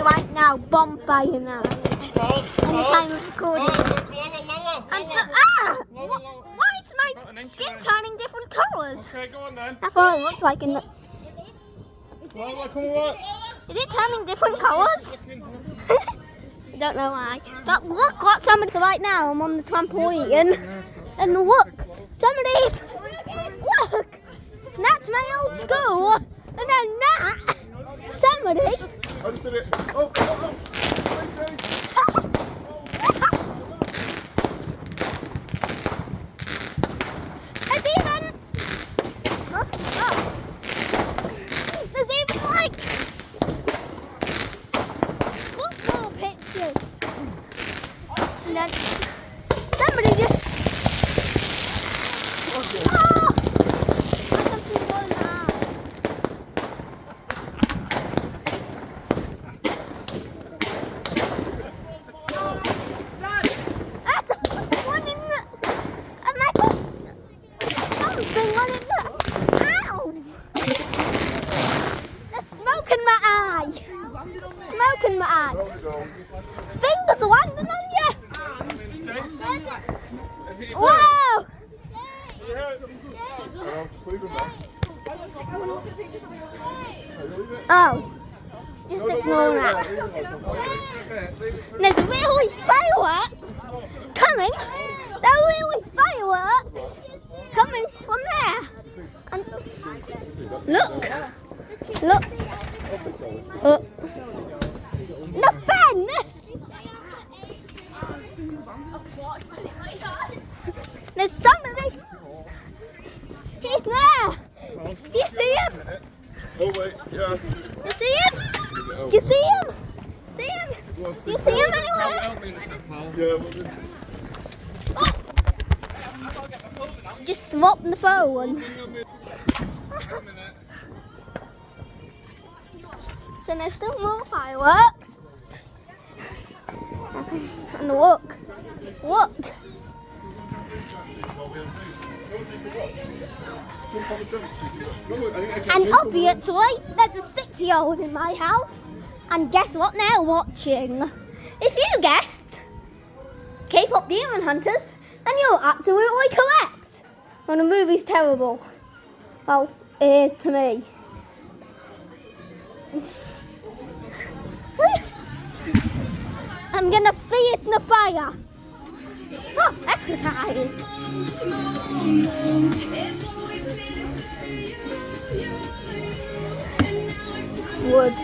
right now, bonfire night. And the time of recording this. And why is my skin turning different colours? Okay, go on then. That's what it looks like in the... Come Is it turning different colours? I don't know why. But look what somebody... Right now I'm on the trampoline. And look, somebody's... Look! That's my old school. And then that... Somebody... I just did it. Oh. There's even... There's even like... football pictures. And then... Somebody just... Oh! There's something going on. That's one in the... And I got something on it. Ow! There's smoke in my eye. Smoke in my eye. Fingers landing on you. Whoa! Oh, just ignore that. There's really fireworks coming. There are really fireworks coming from there. And look. The fence. There's somebody. He's there. Do you see him? Oh wait, yeah. You see him? Do you see him? See him? Do you see him anywhere? Yeah. Oh. Just dropped the phone. So there's still more fireworks. And look. And obviously, there's a 6-year-old in my house. And guess what they're watching? If you guessed K-pop Demon Hunters, then you're absolutely correct. Well, the movie's terrible. Well, it is to me. I'm gonna feed the fire. Oh, exercise. Wood.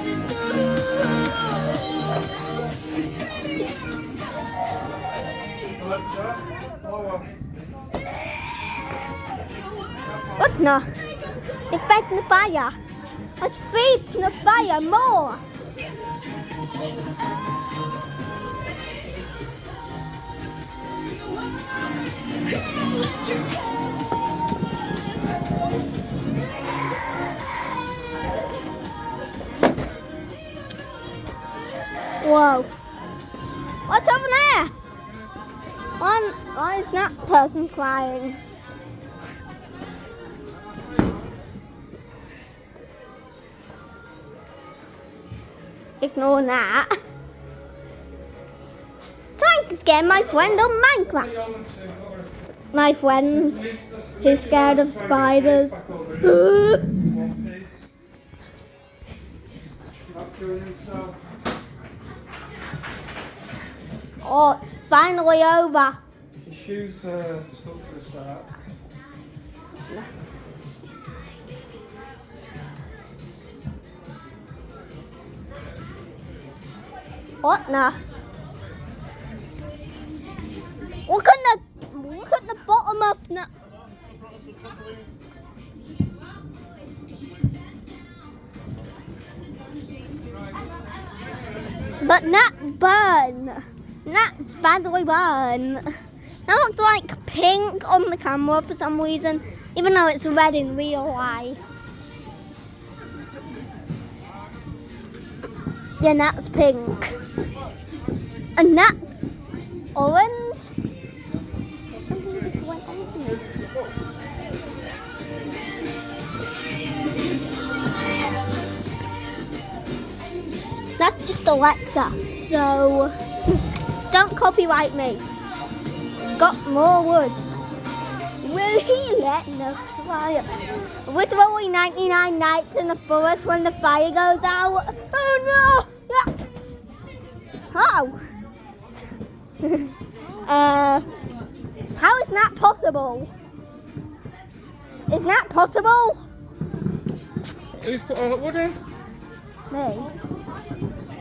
What now? It's feeding the fire. Let's feed the fire more. Whoa. What's over there? Why is that person crying? Ignore that. Trying to scare my friend on Minecraft. My friend, he's scared of spiders. Oh, it's finally over. The shoes stuck for the start. What now? Look at the bottom of the... But not burn. Not badly burn. That looks like pink on the camera for some reason, even though it's red in real life. Yeah, that's pink. And that's orange. Something just went onto me. That's just Alexa, so don't copyright me. Got more wood. Will he let the fire? We're throwing 99 nights in the forest when the fire goes out. Oh no! Oh! How is that possible? Is that possible? Who's put all that wood in? Me.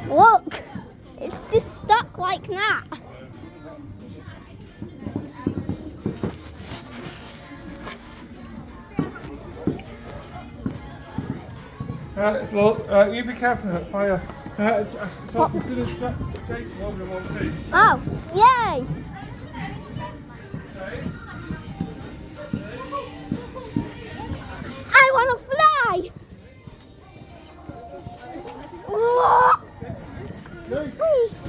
Look! It's just stuck like that. Look, you be careful of that fire. So consider Jason over in one piece. Oh, yay! I want to fly! Whee!